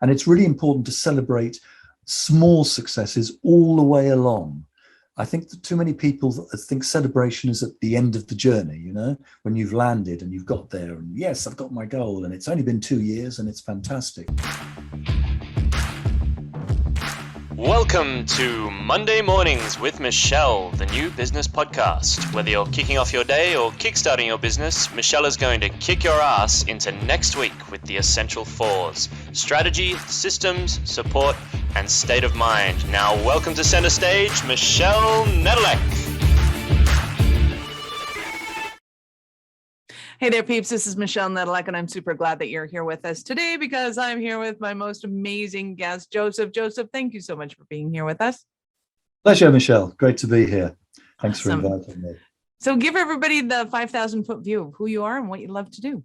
And it's really important to celebrate small successes all the way along. I think that too many people think celebration is at the end of the journey, you know, when you've landed and you've got there and yes, I've got my goal and it's only been 2 years and it's fantastic. Welcome to Monday Mornings with Michelle, the new business podcast. Whether you're kicking off your day or kickstarting your business, Michelle is going to kick your ass into next week with the essential fours: strategy, systems, support, and state of mind. Now, welcome to center stage, Michelle Nedelec. Hey there, peeps. This is Michelle Nedelec, and I'm super glad that you're here with us today because I'm here with my most amazing guest, Joseph. Joseph, thank you so much for being here with us. Pleasure, Michelle. Great to be here. Thanks for inviting me. So give everybody the 5,000-foot view of who you are and what you love to do.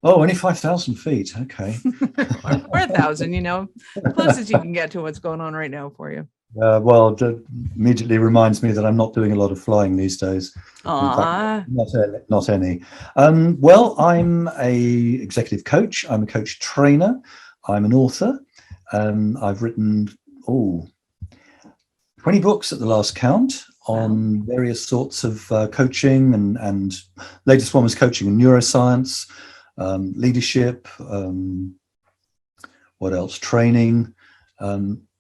Oh, only 5,000 feet. Okay. or 1,000, you know, closest you can get to what's going on right now for you. Well, that immediately reminds me that I'm not doing a lot of flying these days. Aww. Not any. Well, I'm a executive coach. I'm a coach trainer. I'm an author. I've written 20 books at the last count on various sorts of coaching, and latest one was coaching in neuroscience, leadership. What else? Training.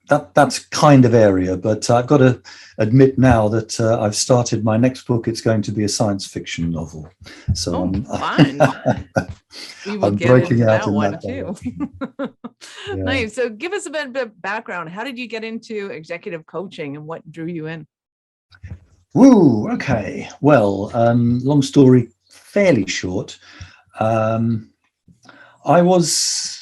That's kind of area, but I've got to admit now that I've started my next book. It's going to be a science fiction novel. So fine. We will get breaking into out that one too. Yeah. Nice. So give us a bit of background. How did you get into executive coaching and what drew you in? Woo, okay. Well, long story, fairly short. I was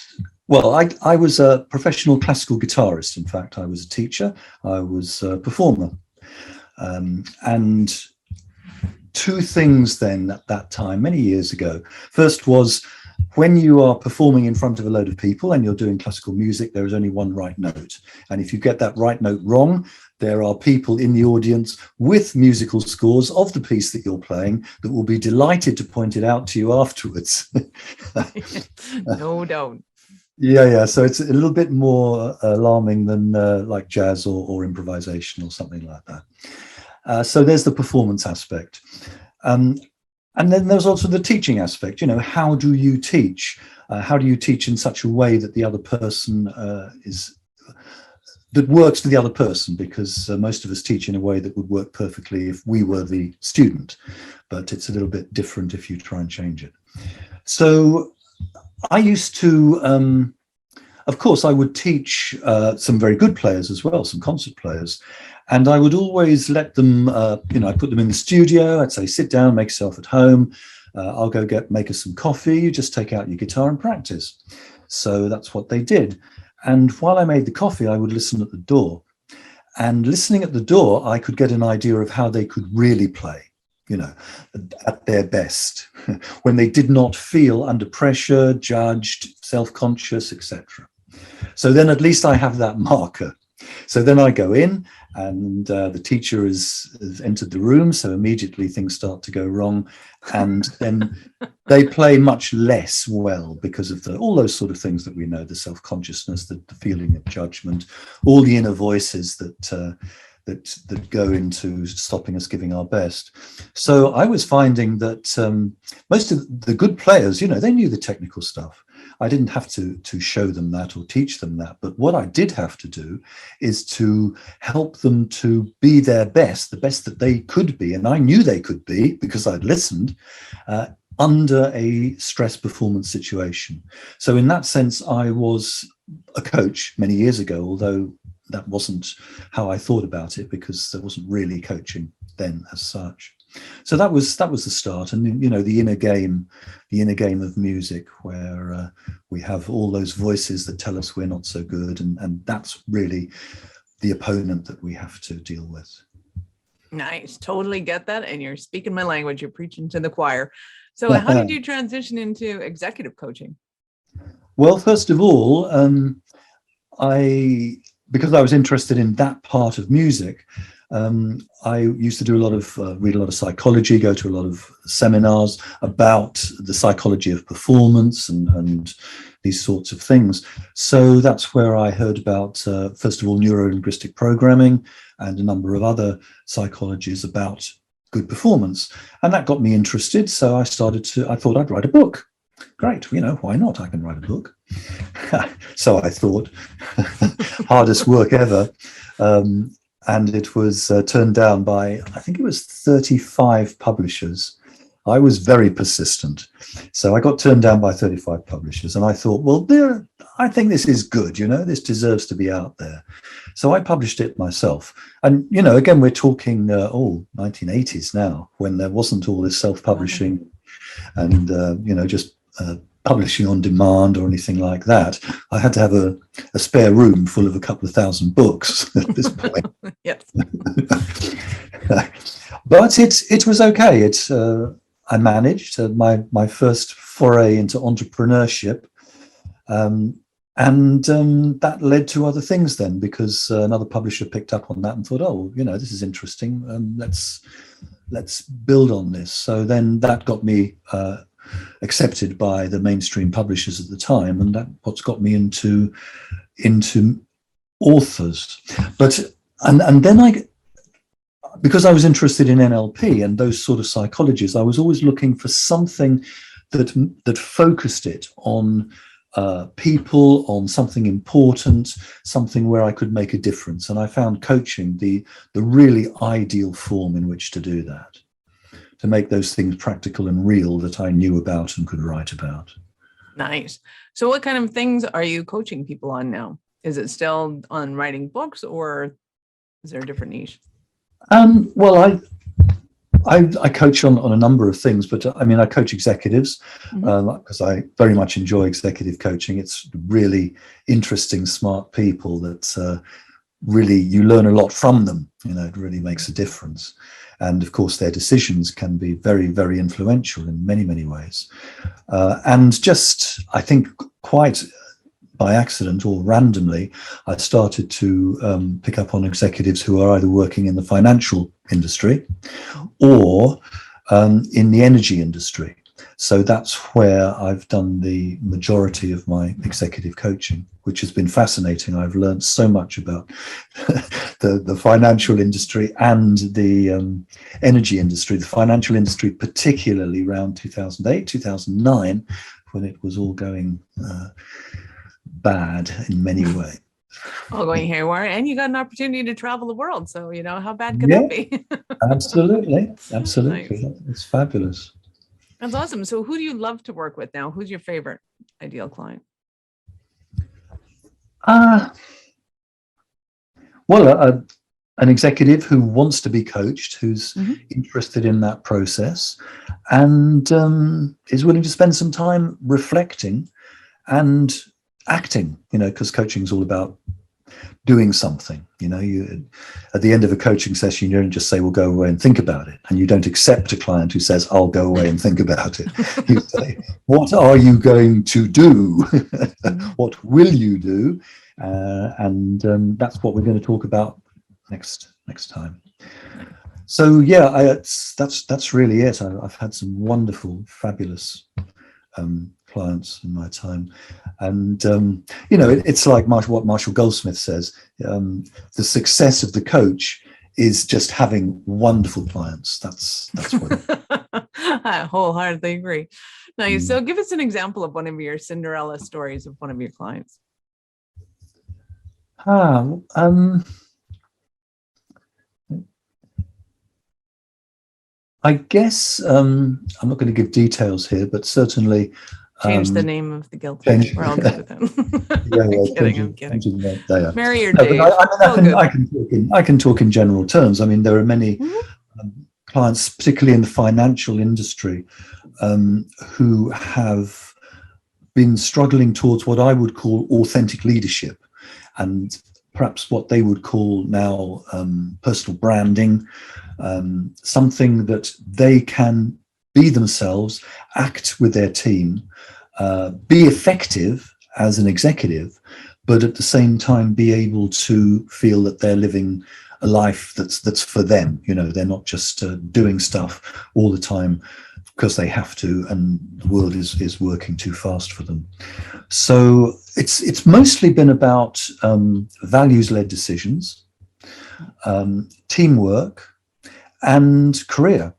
a professional classical guitarist. In fact, I was a teacher. I was a performer. And two things then at that time, many years ago. First was when you are performing in front of a load of people and you're doing classical music, there is only one right note. And if you get that right note wrong, there are people in the audience with musical scores of the piece that you're playing that will be delighted to point it out to you afterwards. No doubt. Yeah. So it's a little bit more alarming than like jazz or improvisation or something like that. So there's the performance aspect. And then there's also the teaching aspect. You know, how do you teach? How do you teach in such a way that the other person that works for the other person? Because most of us teach in a way that would work perfectly if we were the student, but it's a little bit different if you try and change it. So I used to, of course, I would teach some very good players as well, some concert players. And I would always let them, I'd put them in the studio. I'd say, sit down, make yourself at home. I'll go make us some coffee. You just take out your guitar and practice. So that's what they did. And while I made the coffee, I would listen at the door. And listening at the door, I could get an idea of how they could really play, you know, at their best, when they did not feel under pressure, judged, self-conscious, etc. So then at least I have that marker. So then I go in and the teacher has entered the room. So immediately things start to go wrong. And then they play much less well because of all those sort of things that we know, the self-consciousness, the feeling of judgment, all the inner voices that go into stopping us giving our best. So I was finding that most of the good players, you know, they knew the technical stuff. I didn't have to show them that or teach them that. But what I did have to do is to help them to be their best, the best that they could be. And I knew they could be because I'd listened under a stress performance situation. So in that sense, I was a coach many years ago, although that wasn't how I thought about it because there wasn't really coaching then as such. So that was the start. And, you know, the inner game of music where we have all those voices that tell us we're not so good. And that's really the opponent that we have to deal with. Nice. Totally get that. And you're speaking my language. You're preaching to the choir. So how did you transition into executive coaching? Well, first of all, because I was interested in that part of music, I used to do read a lot of psychology, go to a lot of seminars about the psychology of performance and these sorts of things. So that's where I heard about, first of all, neuro-linguistic programming and a number of other psychologies about good performance. And that got me interested. So I thought I'd write a book. Great, why not? I can write a book. So I thought, hardest work ever. And it was turned down by, I think it was 35 publishers. I was very persistent. So I got turned down by 35 publishers. And I thought, well, I think this is good, this deserves to be out there. So I published it myself. And, again, we're talking 1980s now, when there wasn't all this self-publishing and, just publishing on demand or anything like that. I had to have a spare room full of a couple of thousand books at this point. Yes. But it was okay. I managed my first foray into entrepreneurship. And that led to other things then, because another publisher picked up on that and thought, this is interesting. Let's build on this. So then that got me accepted by the mainstream publishers at the time, and that's what's got me into authors. But and then because I was interested in NLP and those sort of psychologies, I was always looking for something that focused it on people, on something important, something where I could make a difference. And I found coaching the really ideal form in which to do that, to make those things practical and real that I knew about and could write about. Nice. So what kind of things are you coaching people on now? Is it still on writing books, or is there a different niche? Well, I coach on a number of things, but I coach executives because I very much enjoy executive coaching. It's really interesting, smart people that really you learn a lot from them. It really makes a difference. And of course, their decisions can be very, very influential in many, many ways. And just, I think, quite by accident or randomly, I started to pick up on executives who are either working in the financial industry or in the energy industry. So that's where I've done the majority of my executive coaching, which has been fascinating. I've learned so much about the financial industry and the energy industry, the financial industry, particularly around 2008, 2009, when it was all going bad in many ways. All going haywire, and you got an opportunity to travel the world. So, how bad could that be? Absolutely. Nice. It's fabulous. That's awesome. So who do you love to work with now? Who's your favorite ideal client? Well, an executive who wants to be coached, who's interested in that process and is willing to spend some time reflecting and acting, because coaching is all about doing something. You at the end of a coaching session, you don't just say, well, go away and think about it. And you don't accept a client who says, I'll go away and think about it. You say, what are you going to do? What will you do? And that's what we're going to talk about next time. So yeah, that's really it. I've had some wonderful, fabulous clients in my time, and it's like what Marshall Goldsmith says: the success of the coach is just having wonderful clients. That's what I wholeheartedly agree. Now, so give us an example of one of your Cinderella stories of one of your clients. I guess I'm not going to give details here, but certainly change the name of the guilty. We're all good with it. I'm kidding. Marry your Dave. I can talk in general terms. There are many clients, particularly in the financial industry, who have been struggling towards what I would call authentic leadership, and perhaps what they would call now personal branding. Something that they can be themselves, act with their team, be effective as an executive, but at the same time be able to feel that they're living a life that's for them. They're not just doing stuff all the time because they have to, and the world is working too fast for them. So it's mostly been about values-led decisions, teamwork, and career,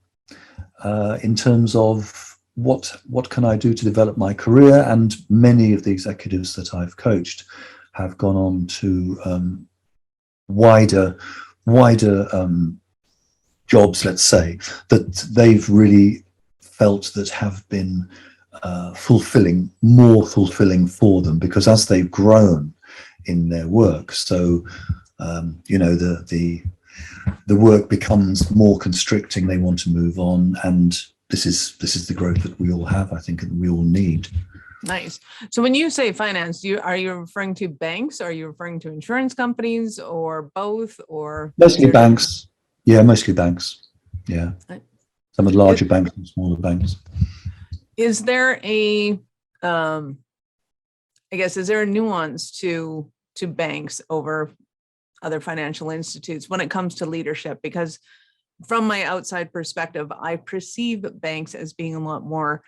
in terms of what can I do to develop my career. And many of the executives that I've coached have gone on to wider jobs, let's say, that they've really felt that have been more fulfilling for them, because as they've grown in their work, so the work becomes more constricting, they want to move on, and this is the growth that we all have, I think, and we all need. Nice. So when you say finance, are you referring to banks? Are you referring to insurance companies, or both, or mostly banks? Yeah, mostly banks. Yeah, some of the larger banks and smaller banks. Is there a, is there a nuance to banks over other financial institutes when it comes to leadership? Because from my outside perspective, I perceive banks as being a lot more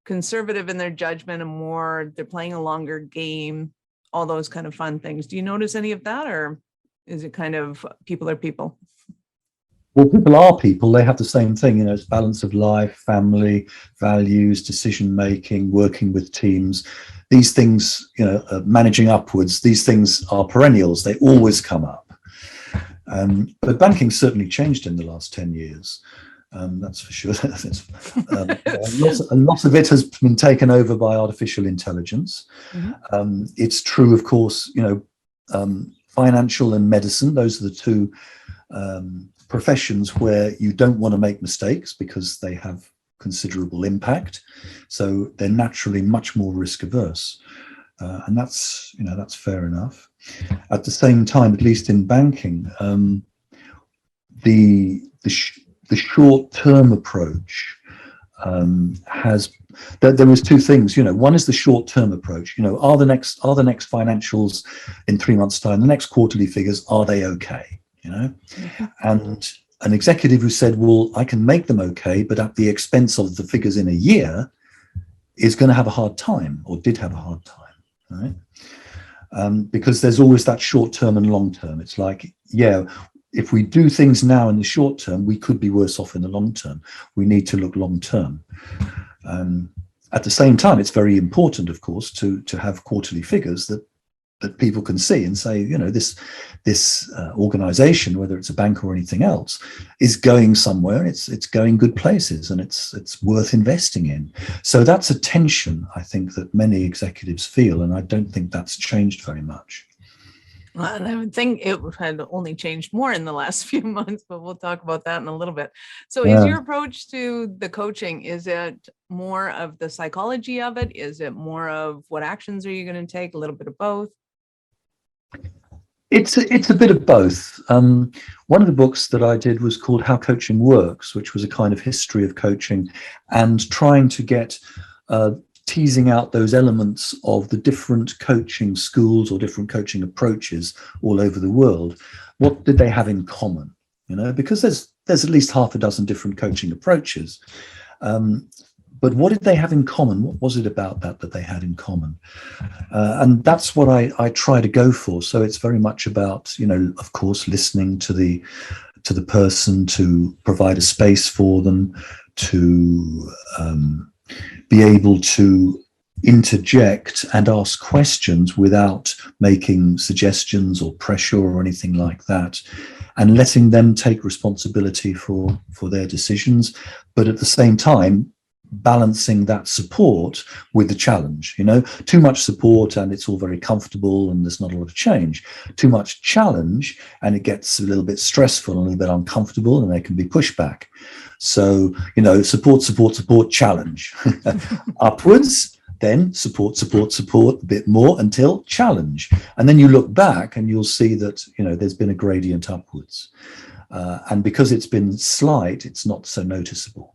conservative in their judgment, and they're playing a longer game, all those kind of fun things. Do you notice any of that, or is it kind of people are people? Well, people are people. They have the same thing, it's balance of life, family, values, decision making, working with teams. These things, managing upwards, these things are perennials. They always come up. But banking's certainly changed in the last 10 years. That's for sure. A lot of it has been taken over by artificial intelligence. Mm-hmm. It's true, of course, financial and medicine, those are the two professions where you don't want to make mistakes because they have considerable impact. So they're naturally much more risk averse. And that's fair enough. At the same time, at least in banking, the short-term approach there was two things. One is the short-term approach. Are the next financials in 3 months' time, the next quarterly figures, are they okay? And an executive who said, well, I can make them okay, but at the expense of the figures in a year, is going to have a hard time, or did have a hard time, right? Because there's always that short term and long term. It's like, if we do things now in the short term, we could be worse off in the long term. We need to look long term. At the same time, it's very important, of course, to have quarterly figures that people can see and say, this organization, whether it's a bank or anything else, is going somewhere. It's going good places, and it's worth investing in. So that's a tension, I think, that many executives feel, and I don't think that's changed very much. Well, I would think it had only changed more in the last few months, but we'll talk about that in a little bit. So is your approach to the coaching, is it more of the psychology of it? Is it more of what actions are you going to take? A little bit of both? It's a bit of both. One of the books that I did was called How Coaching Works, which was a kind of history of coaching and trying to get teasing out those elements of the different coaching schools or different coaching approaches all over the world. What did they have in common? Because there's at least half a dozen different coaching approaches. But what did they have in common? What was it about that they had in common? And that's what I try to go for. So it's very much about, of course, listening to the person, to provide a space for them, to be able to interject and ask questions without making suggestions or pressure or anything like that, and letting them take responsibility for their decisions, but at the same time balancing that support with the challenge. Too much support and it's all very comfortable and there's not a lot of change. Too much challenge and it gets a little bit stressful and a little bit uncomfortable, and there can be pushback. So support, challenge. Upwards, then support a bit more until challenge, and then you look back and you'll see that there's been a gradient upwards, and because it's been slight, it's not so noticeable.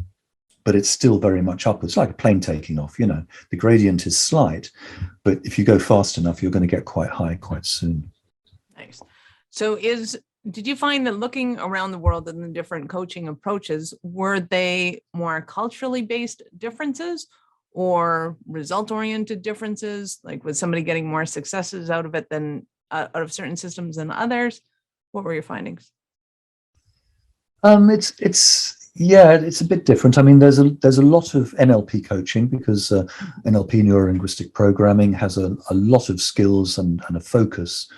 But it's still very much upwards, like a plane taking off. The gradient is slight, but if you go fast enough, you're going to get quite high quite soon. Nice. So is Did you find that looking around the world and the different coaching approaches, were they more culturally based differences or result oriented differences? Like, was somebody getting more successes out of it than out of certain systems than others? What were your findings? It's a bit different. I mean, there's a lot of NLP coaching because NLP, neuro linguistic programming, has a lot of skills and a focus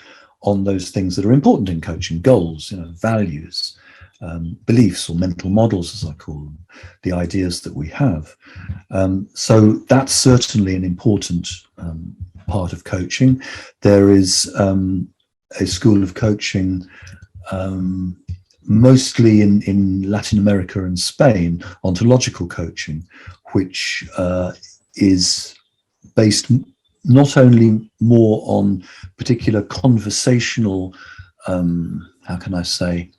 on those things that are important in coaching: goals, values, beliefs, or mental models, as I call them, the ideas that we have. So that's certainly an important part of coaching. There is a school of coaching, mostly in Latin America and Spain, ontological coaching, which is based not only more on particular conversational, how can I say,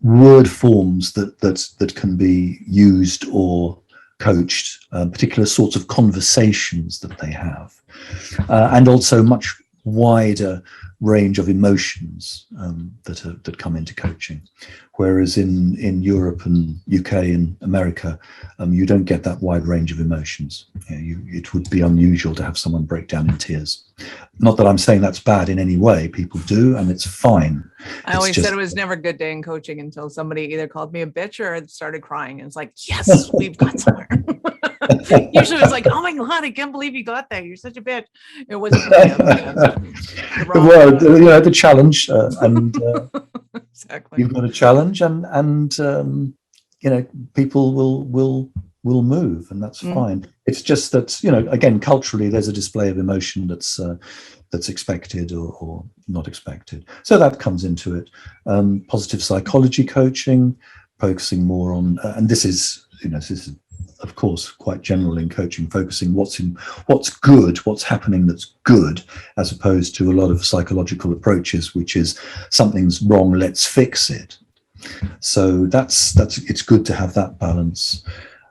word forms that can be used or coached, particular sorts of conversations that they have, and also much wider range of emotions that come into coaching, whereas in Europe and UK and America, you don't get that wide range of emotions. It would be unusual to have someone break down in tears. Not that I'm saying that's bad in any way. People do, and it's fine. I always said it was never a good day in coaching until somebody either called me a bitch or started crying. And it's like, yes, we've got somewhere. Usually it's like, oh my God, I can't believe you got that. You're such a bitch. It wasn't the challenge, and exactly. You've got a challenge, and people will move, and that's fine. It's just that, again, culturally, there's a display of emotion that's expected or not expected. So that comes into it. Positive psychology coaching, focusing more on, and this is of course quite general in coaching, focusing what's good, what's happening that's good, as opposed to a lot of psychological approaches, which is something's wrong, let's fix it. So that's it's good to have that balance.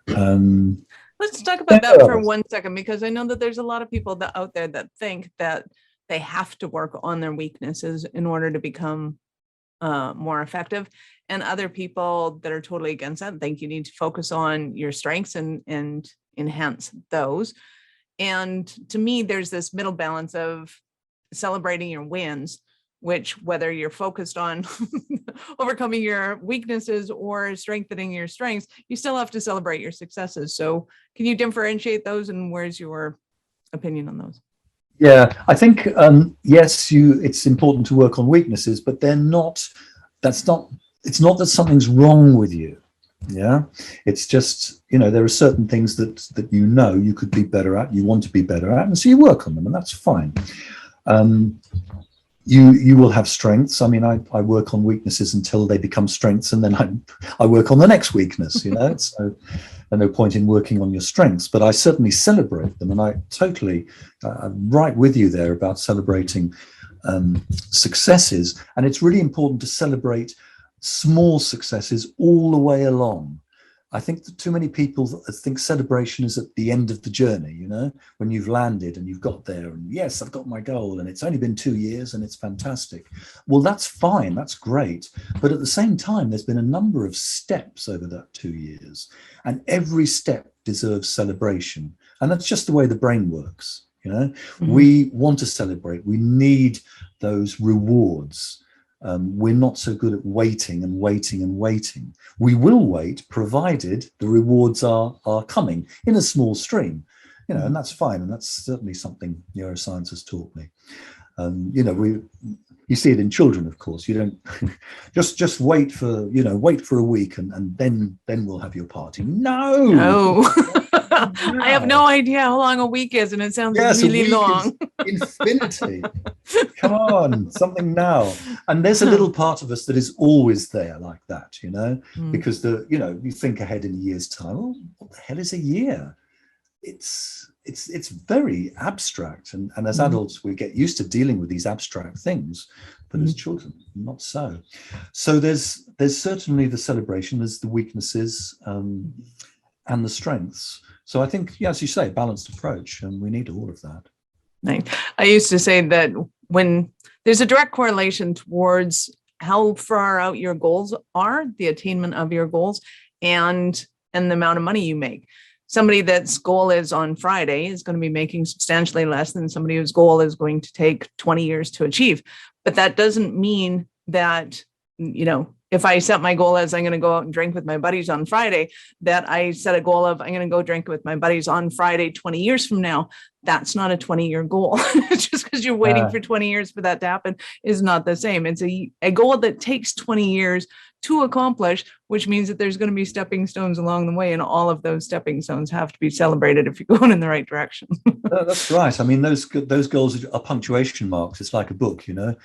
Let's talk about that for 1 second, because I know that there's a lot of people out there that think that they have to work on their weaknesses in order to become more effective, and other people that are totally against that think you need to focus on your strengths and enhance those. And to me, there's this middle balance of celebrating your wins, which, whether you're focused on overcoming your weaknesses or strengthening your strengths, you still have to celebrate your successes. So can you differentiate those, and where's your opinion on those? Yeah, I think, yes, it's important to work on weaknesses, but it's not that something's wrong with you. Yeah, it's just, there are certain things that you could be better at, you want to be better at, and so you work on them, and that's fine. You will have strengths. I mean, I work on weaknesses until they become strengths, and then I work on the next weakness, So there's no point in working on your strengths, but I certainly celebrate them. And I totally, I'm right with you there about celebrating successes. And it's really important to celebrate small successes all the way along. I think that too many people think celebration is at the end of the journey, when you've landed and you've got there and yes, I've got my goal and it's only been 2 years and it's fantastic. Well, that's fine. That's great. But at the same time, there's been a number of steps over that 2 years, and every step deserves celebration. And that's just the way the brain works. We want to celebrate. We need those rewards. We're not so good at waiting and waiting and waiting. We will wait, provided the rewards are coming in a small stream, and that's fine. And that's certainly something neuroscience has taught me. You see it in children, of course. You don't just wait for a week and then we'll have your party. No. I have no idea how long a week is, and it sounds really long. Infinity. Come on, something now. And there's a little part of us that is always there like that, because you think ahead in a year's time. Oh, what the hell is a year? It's very abstract, and as adults we get used to dealing with these abstract things, but as children, not so. So there's certainly the celebration, there's the weaknesses, and the strengths. So I think, as you say, balanced approach, and we need all of that. I used to say that when there's a direct correlation towards how far out your goals are, the attainment of your goals, and the amount of money you make. Somebody that's goal is on Friday is going to be making substantially less than somebody whose goal is going to take 20 years to achieve. But that doesn't mean that, if I set my goal as I'm going to go out and drink with my buddies on Friday, that I set a goal of I'm going to go drink with my buddies on Friday 20 years from now. That's not a 20-year goal. Just because you're waiting for 20 years for that to happen is not the same. It's a goal that takes 20 years to accomplish, which means that there's going to be stepping stones along the way, and all of those stepping stones have to be celebrated if you're going in the right direction. That's right. I mean, those goals are punctuation marks. It's like a book, you're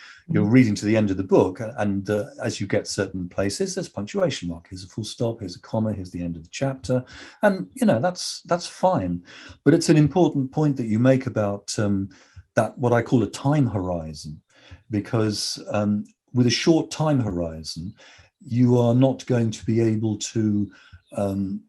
reading to the end of the book, and as you get certain places, there's punctuation mark. Here's a full stop, here's a comma, here's the end of the chapter, and that's fine. But it's an important point that you make about that, what I call a time horizon, because with a short time horizon, you are not going to be able to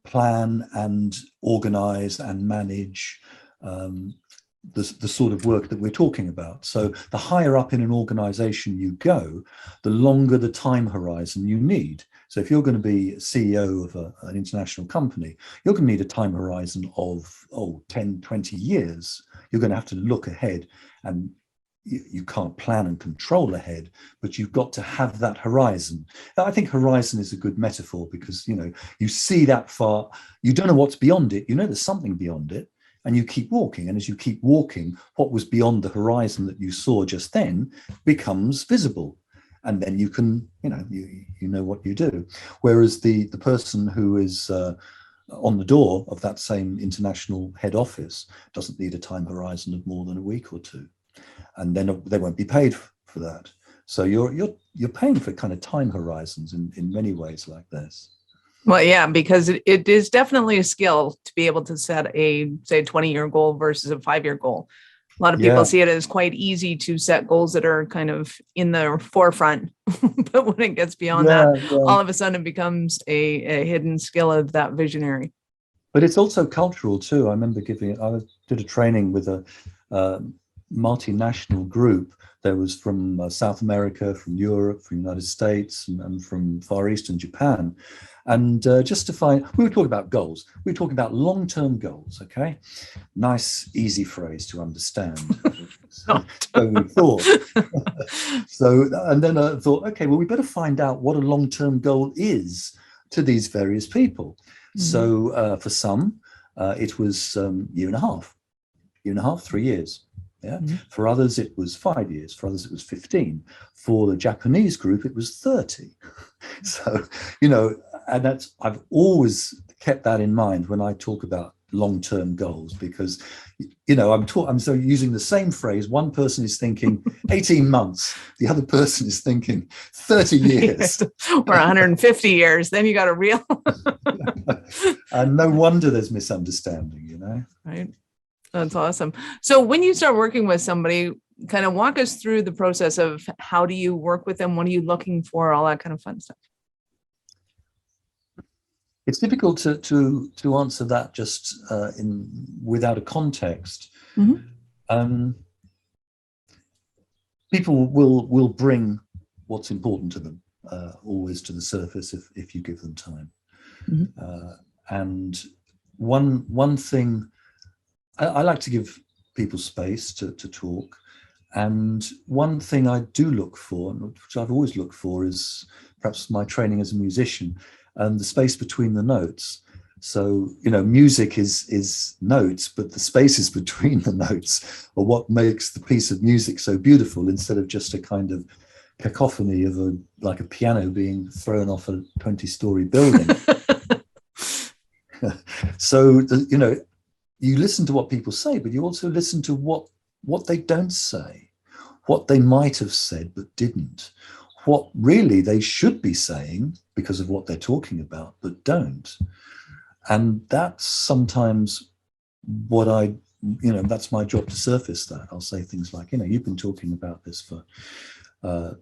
plan and organize and manage the sort of work that we're talking about. So the higher up in an organization you go, the longer the time horizon you need. So if you're going to be CEO of an international company, you're going to need a time horizon of 10, 20 years. You're going to have to look ahead, and you can't plan and control ahead, but you've got to have that horizon. I think horizon is a good metaphor, because you see that far, you don't know what's beyond it, there's something beyond it, and you keep walking, and as you keep walking, what was beyond the horizon that you saw just then becomes visible, and then you can you know what you do. Whereas the person who is on the door of that same international head office doesn't need a time horizon of more than a week or two, and then they won't be paid for that. So you're paying for kind of time horizons in many ways like this. Well, yeah, because it is definitely a skill to be able to set a, say, 20-year goal versus a 5-year goal. A lot of people see it as quite easy to set goals that are kind of in the forefront, but when it gets beyond that, all of a sudden it becomes a hidden skill of that visionary. But it's also cultural too. I remember I did a training with a multinational group. There was from South America, from Europe, from the United States, and from Far East and Japan. And just to find, we were talking about goals. We were talking about long-term goals, okay? Nice, easy phrase to understand. So we thought. And then I thought, okay, well, we better find out what a long-term goal is to these various people. Mm-hmm. So for some, it was year and a half, 3 years. Yeah. Mm-hmm. For others, it was 5 years. For others, it was 15. For the Japanese group, it was 30. So, and I've always kept that in mind when I talk about long-term goals, because, I'm so using the same phrase. One person is thinking 18 months. The other person is thinking 30 years. Or 150 years. Then you got a real. And no wonder there's misunderstanding, Right. That's awesome. So when you start working with somebody, kind of walk us through the process of how do you work with them? What are you looking for? All that kind of fun stuff. It's difficult to answer that just without a context. Mm-hmm. People will bring what's important to them always to the surface if you give them time. Mm-hmm. And one thing, I like to give people space to talk. And one thing I do look for, which I've always looked for, is perhaps my training as a musician, and the space between the notes. So, music is notes, but the spaces between the notes are what makes the piece of music so beautiful, instead of just a kind of cacophony of like a piano being thrown off a 20-story building. So, you listen to what people say, but you also listen to what they don't say, what they might have said but didn't, what really they should be saying because of what they're talking about but don't. And that's sometimes what that's my job, to surface that. I'll say things like, you've been talking about this for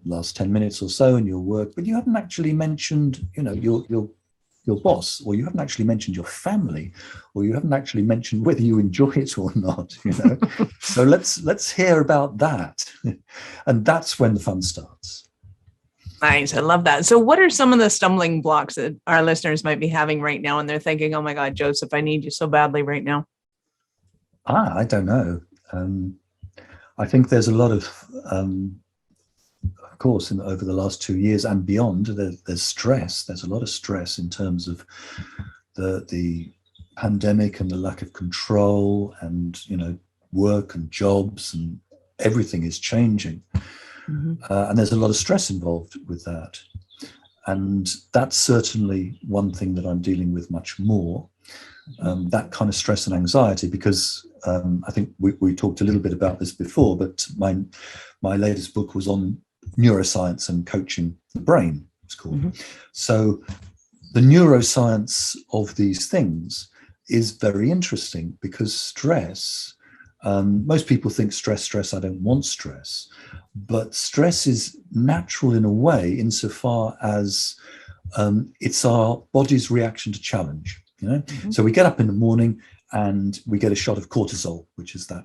last 10 minutes or so in your work, but you haven't actually mentioned, your your boss, or you haven't actually mentioned your family, or you haven't actually mentioned whether you enjoy it or not, you know. So let's hear about that. And that's when the fun starts. Nice. I love that. So what are some of the stumbling blocks that our listeners might be having right now? And they're thinking, oh my God, Joseph, I need you so badly right now. I don't know. I think there's a lot of course, over the last 2 years and beyond, there's stress. There's a lot of stress in terms of the pandemic and the lack of control, and, you know, work and jobs, and everything is changing. Mm-hmm. And there's a lot of stress involved with that. And that's certainly one thing that I'm dealing with much more, that kind of stress and anxiety, because I think we talked a little bit about this before, but my latest book was on neuroscience and coaching the brain, it's called. Mm-hmm. So the neuroscience of these things is very interesting, because stress, most people think stress, I don't want stress. But stress is natural in a way, insofar as it's our body's reaction to challenge. You know, mm-hmm. So we get up in the morning and we get a shot of cortisol, which is that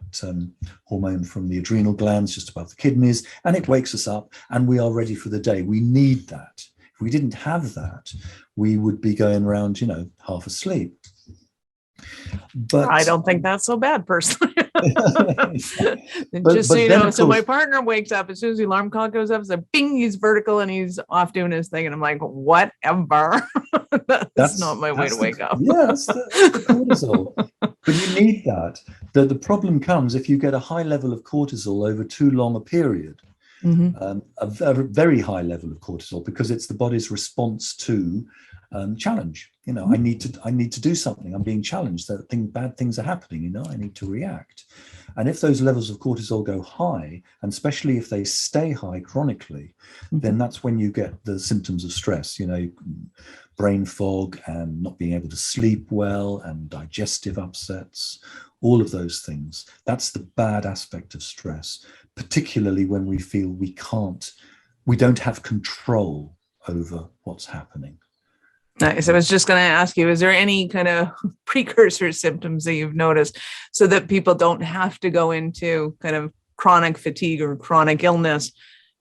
hormone from the adrenal glands just above the kidneys, and it wakes us up, and we are ready for the day. We need that. If we didn't have that, we would be going around, you know, half asleep. But I don't think that's so bad, personally. Just so you know, so my partner wakes up as soon as the alarm clock goes up, it's like bing, he's vertical and he's off doing his thing, and I'm like, whatever. That's not my way to wake up. Yeah, that's the cortisol. But you need that. The problem comes if you get a high level of cortisol over too long a period. Mm-hmm. A very high level of cortisol, because it's the body's response to challenge. You know, mm-hmm. I need to do something. I'm being challenged. Bad things are happening. You know, I need to react. And if those levels of cortisol go high, and especially if they stay high chronically, mm-hmm. then that's when you get the symptoms of stress. You know, brain fog and not being able to sleep well, and digestive upsets. All of those things. That's the bad aspect of stress, particularly when we feel we don't have control over what's happening. Nice. I was just going to ask you, is there any kind of precursor symptoms that you've noticed, so that people don't have to go into kind of chronic fatigue or chronic illness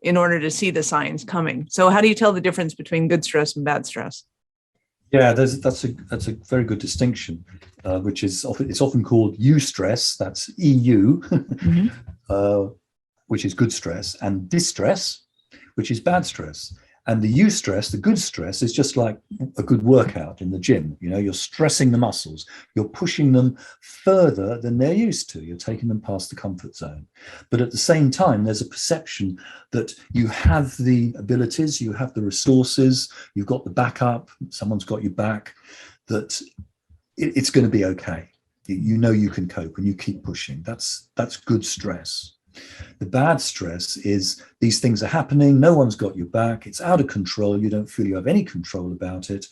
in order to see the signs coming? So how do you tell the difference between good stress and bad stress? Yeah, that's a very good distinction, which is it's often called eustress. That's EU, mm-hmm. Which is good stress, and distress, which is bad stress. And the eustress, the good stress, is just like a good workout in the gym. You know, you're stressing the muscles, you're pushing them further than they're used to. You're taking them past the comfort zone. But at the same time, there's a perception that you have the abilities, you have the resources, you've got the backup, someone's got your back, that it's going to be okay. You know you can cope, and you keep pushing. That's good stress. The bad stress is these things are happening, no one's got your back, it's out of control, you don't feel you have any control about it,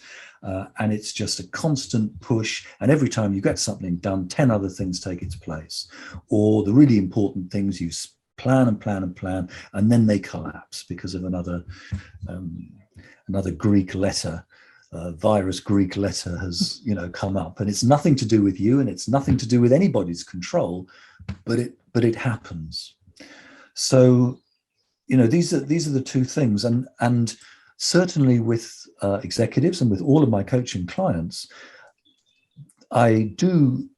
and it's just a constant push, and every time you get something done, 10 other things take its place. Or the really important things, you plan and plan and plan, and then they collapse because of another Greek letter. Virus Greek letter has, you know, come up, and it's nothing to do with you, and it's nothing to do with anybody's control, but it happens. So, you know, these are the two things, and certainly with executives and with all of my coaching clients, I do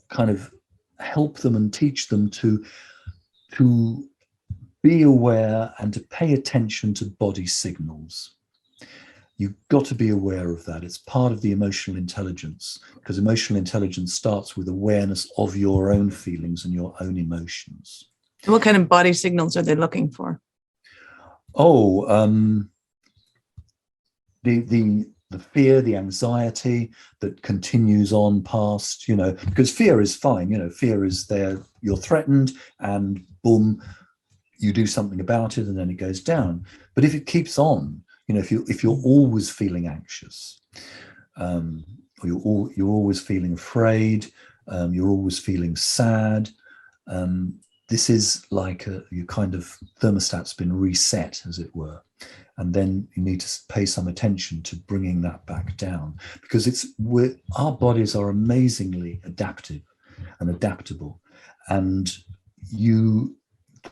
kind of help them and teach them to be aware and to pay attention to body signals. You've got to be aware of that. It's part of the emotional intelligence, because emotional intelligence starts with awareness of your own feelings and your own emotions. What kind of body signals are they looking for? Oh, the fear, the anxiety that continues on past, you know, because fear is fine. You know, fear is there. You're threatened, and boom, you do something about it, and then it goes down. But if it keeps on, you know, if you're always feeling anxious, or you're always feeling afraid, you're always feeling sad, this is like your kind of thermostat's been reset, as it were. And then you need to pay some attention to bringing that back down, because our bodies are amazingly adaptive and adaptable, and you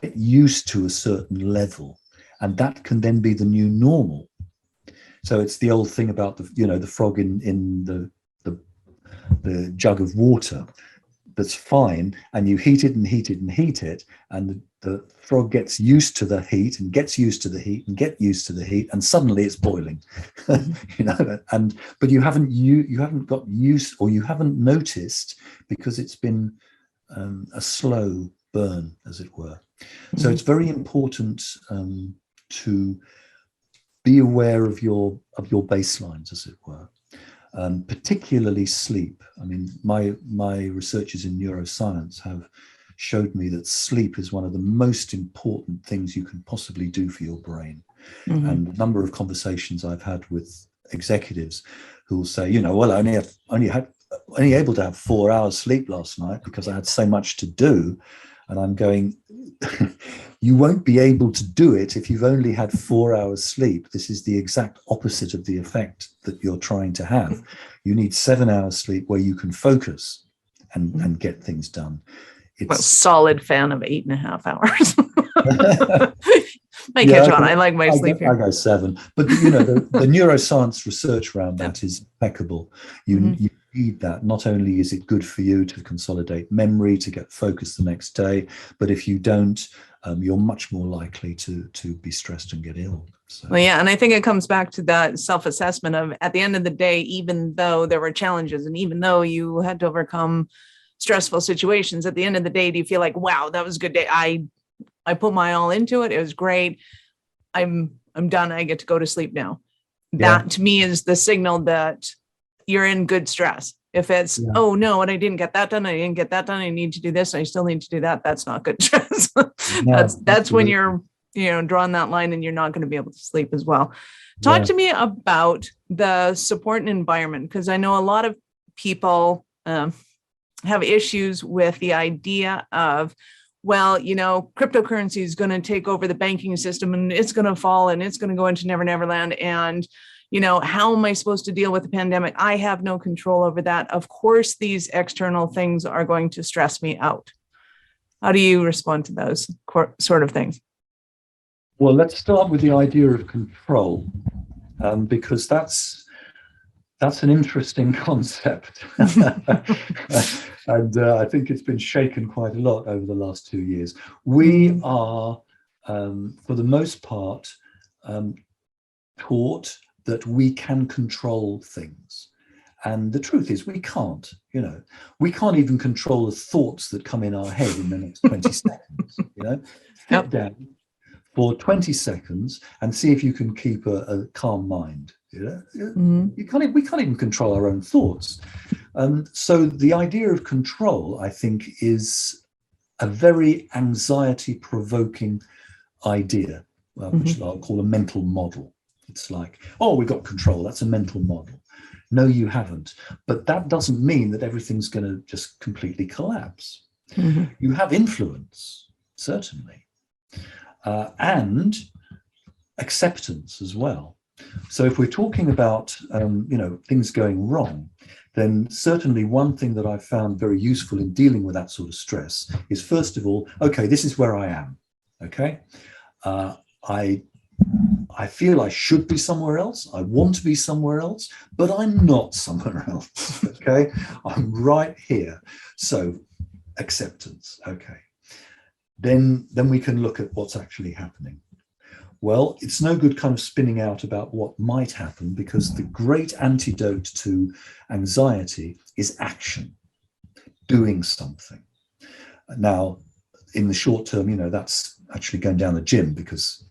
get used to a certain level, and that can then be the new normal. So it's the old thing about the frog in the jug of water that's fine, and you heat it and heat it and heat it, and the frog gets used to the heat and gets used to the heat and get used to the heat, and suddenly it's boiling. But you haven't got used, or you haven't noticed, because it's been a slow burn, as it were. So it's very important to be aware of your baselines, as it were. Particularly sleep. I mean, my researchers in neuroscience have showed me that sleep is one of the most important things you can possibly do for your brain. Mm-hmm. And a number of conversations I've had with executives who will say, well, I only able to have 4 hours sleep last night because I had so much to do. And I'm going, you won't be able to do it if you've only had 4 hours sleep. This is the exact opposite of the effect that you're trying to have. You need 7 hours sleep where you can focus and get things done. I'm a solid fan of 8.5 hours. Might catch on. I like my sleep here. I go 7. But the neuroscience research around that is impeccable. You need that. Not only is it good for you to consolidate memory, to get focused the next day, but if you don't, you're much more likely to be stressed and get ill. So. Well, yeah, and I think it comes back to that self-assessment of, at the end of the day, even though there were challenges and even though you had to overcome stressful situations, at the end of the day, do you feel like, wow, that was a good day? I put my all into it. It was great. I'm done. I get to go to sleep now. Yeah. That to me is the signal that you're in good stress. If it's, oh no, and I didn't get that done. I didn't get that done. I need to do this. I still need to do that. That's not good stress. That's when you're, drawing that line and you're not going to be able to sleep as well. Talk to me about the support and environment, because I know a lot of people have issues with the idea of, well, cryptocurrency is going to take over the banking system and it's going to fall and it's going to go into Never Never Land. And, how am I supposed to deal with the pandemic? I have no control over that. Of course, these external things are going to stress me out. How do you respond to those sort of things? Well, let's start with the idea of control, because that's an interesting concept. And I think it's been shaken quite a lot over the last 2 years. We are, for the most part, taught that we can control things. And the truth is we can't, we can't even control the thoughts that come in our head in the next 20 seconds, Sit down for 20 seconds and see if you can keep a calm mind. We can't even control our own thoughts. So the idea of control, I think, is a very anxiety-provoking idea, which I'll call a mental model. It's like, oh, we got control. That's a mental model. No, you haven't. But that doesn't mean that everything's going to just completely collapse. You have influence, certainly, and acceptance as well. So if we're talking about, things going wrong, then certainly one thing that I've found very useful in dealing with that sort of stress is, first of all, okay, this is where I am. Okay. I feel I should be somewhere else. I want to be somewhere else, but I'm not somewhere else. Okay. I'm right here. So acceptance. Okay. Then we can look at what's actually happening. Well, it's no good kind of spinning out about what might happen, because the great antidote to anxiety is action, doing something. Now, in the short term, that's actually going down the gym, because,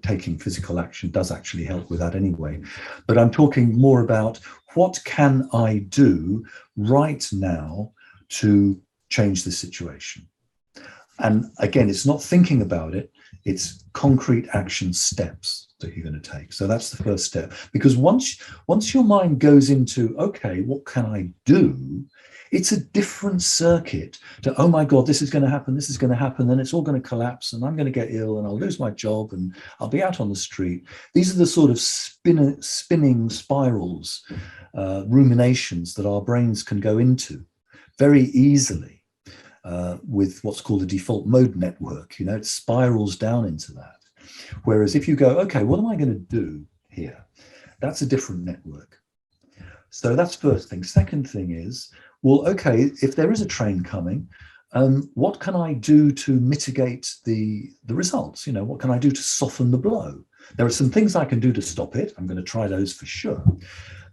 taking physical action does actually help with that anyway. But I'm talking more about what can I do right now to change the situation. And again, it's not thinking about it. It's concrete action steps that you're going to take. So that's the first step, because once your mind goes into, okay, what can I do? It's a different circuit to, oh my God, this is going to happen, and it's all going to collapse, and I'm going to get ill, and I'll lose my job, and I'll be out on the street. These are the sort of spinning spirals, ruminations that our brains can go into very easily with what's called a default mode network. It spirals down into that. Whereas if you go, okay, what am I going to do here? That's a different network. So that's first thing. Second thing is, well, okay, if there is a train coming, what can I do to mitigate the results? What can I do to soften the blow? There are some things I can do to stop it. I'm going to try those for sure.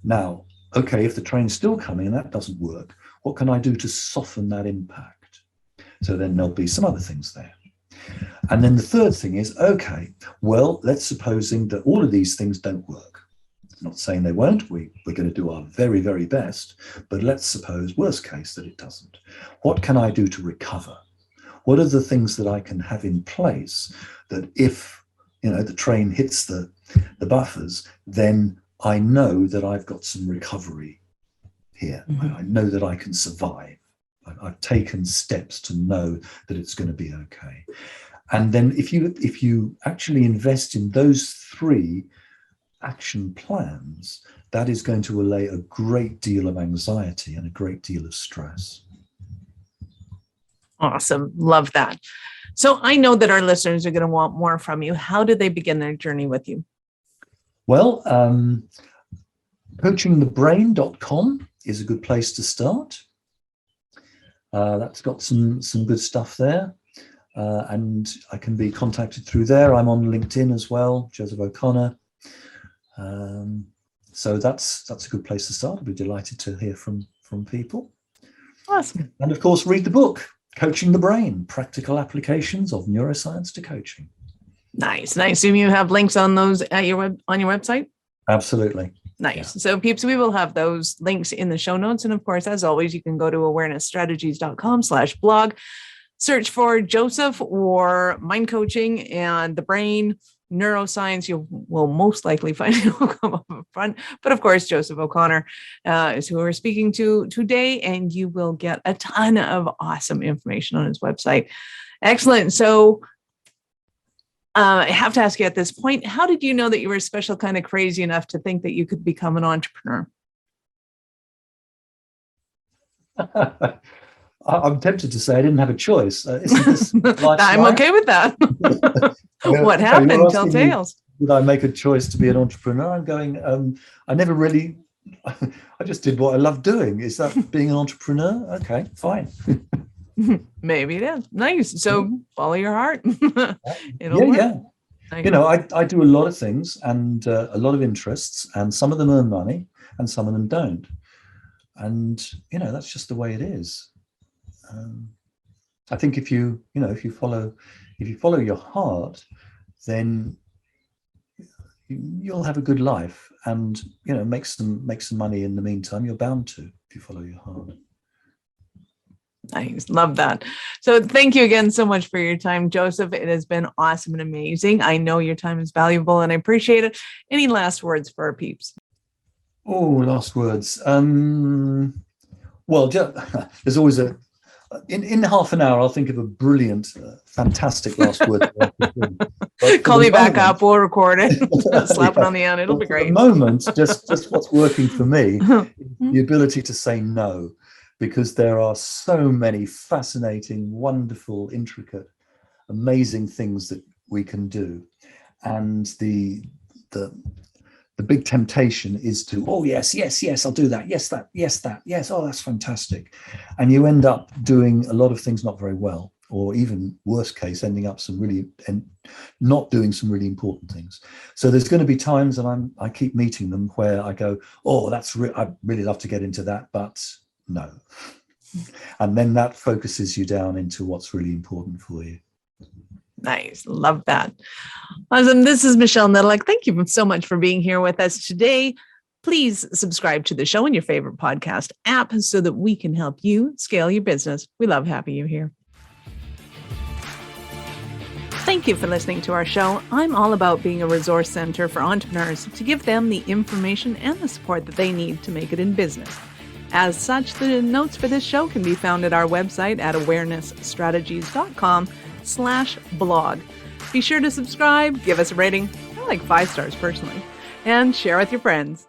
Now, okay, if the train's still coming and that doesn't work, what can I do to soften that impact? So then there'll be some other things there. And then the third thing is, okay, well, let's supposing that all of these things don't work. I'm not saying they won't. We're going to do our very, very best, but let's suppose, worst case, that it doesn't. What can I do to recover? What are the things that I can have in place that if, the train hits the buffers, then I know that I've got some recovery here. Mm-hmm. I know that I can survive. I've taken steps to know that it's going to be okay. And then if you actually invest in those three action plans, that is going to allay a great deal of anxiety and a great deal of stress. Awesome. Love that. So I know that our listeners are going to want more from you. How do they begin their journey with you? Well, coachingthebrain.com is a good place to start. That's got some good stuff there. And I can be contacted through there. I'm on LinkedIn as well, Joseph O'Connor. So that's a good place to start. I'll be delighted to hear from people. Awesome. And of course, read the book, Coaching the Brain, Practical Applications of Neuroscience to Coaching. Nice. Do you have links on those at your website? Absolutely. Nice. Yeah. So peeps, we will have those links in the show notes. And of course, as always, you can go to awarenessstrategies.com/blog, search for Joseph or mind coaching and the brain, neuroscience. You will most likely find it will come up front. But of course, Joseph O'Connor is who we're speaking to today, and you will get a ton of awesome information on his website. Excellent. So I have to ask you at this point, how did you know that you were special, kind of crazy enough to think that you could become an entrepreneur? I'm tempted to say I didn't have a choice. Isn't this I'm okay with that. What happened? Tell tales. Did I make a choice to be an entrepreneur? I'm going, I never really, I just did what I love doing. Is that being an entrepreneur? Okay, fine. Maybe it is. Nice. So follow your heart. It'll work. Yeah. I do a lot of things and a lot of interests, and some of them earn money and some of them don't. And, that's just the way it is. I think if you follow your heart, then you'll have a good life, and make some money in the meantime. You're bound to, if you follow your heart. Nice. Love that. So thank you again so much for your time, Joseph. It has been awesome and amazing. I know your time is valuable and I appreciate it. Any last words for our peeps? Oh, last words. Well, there's always in half an hour, I'll think of a brilliant, fantastic last word. Call me back up. We'll record it. Slap it on the end. It'll be great. At the moment, just what's working for me is the ability to say no, because there are so many fascinating, wonderful, intricate, amazing things that we can do. And the big temptation is to, oh, yes, I'll do that. Yes, that. Yes. Oh, that's fantastic. And you end up doing a lot of things not very well, or even worst case, ending up not doing some really important things. So there's going to be times, and I keep meeting them, where I go, oh, I'd really love to get into that, but no. And then that focuses you down into what's really important for you. Nice. Love that. Awesome. This is Michelle Nedelec. Thank you so much for being here with us today. Please subscribe to the show in your favorite podcast app so that we can help you scale your business. We love having you here. Thank you for listening to our show. I'm all about being a resource center for entrepreneurs to give them the information and the support that they need to make it in business. As such, the notes for this show can be found at our website at awarenessstrategies.com/blog. Be sure to subscribe, give us a rating. I like 5 stars personally, and share with your friends.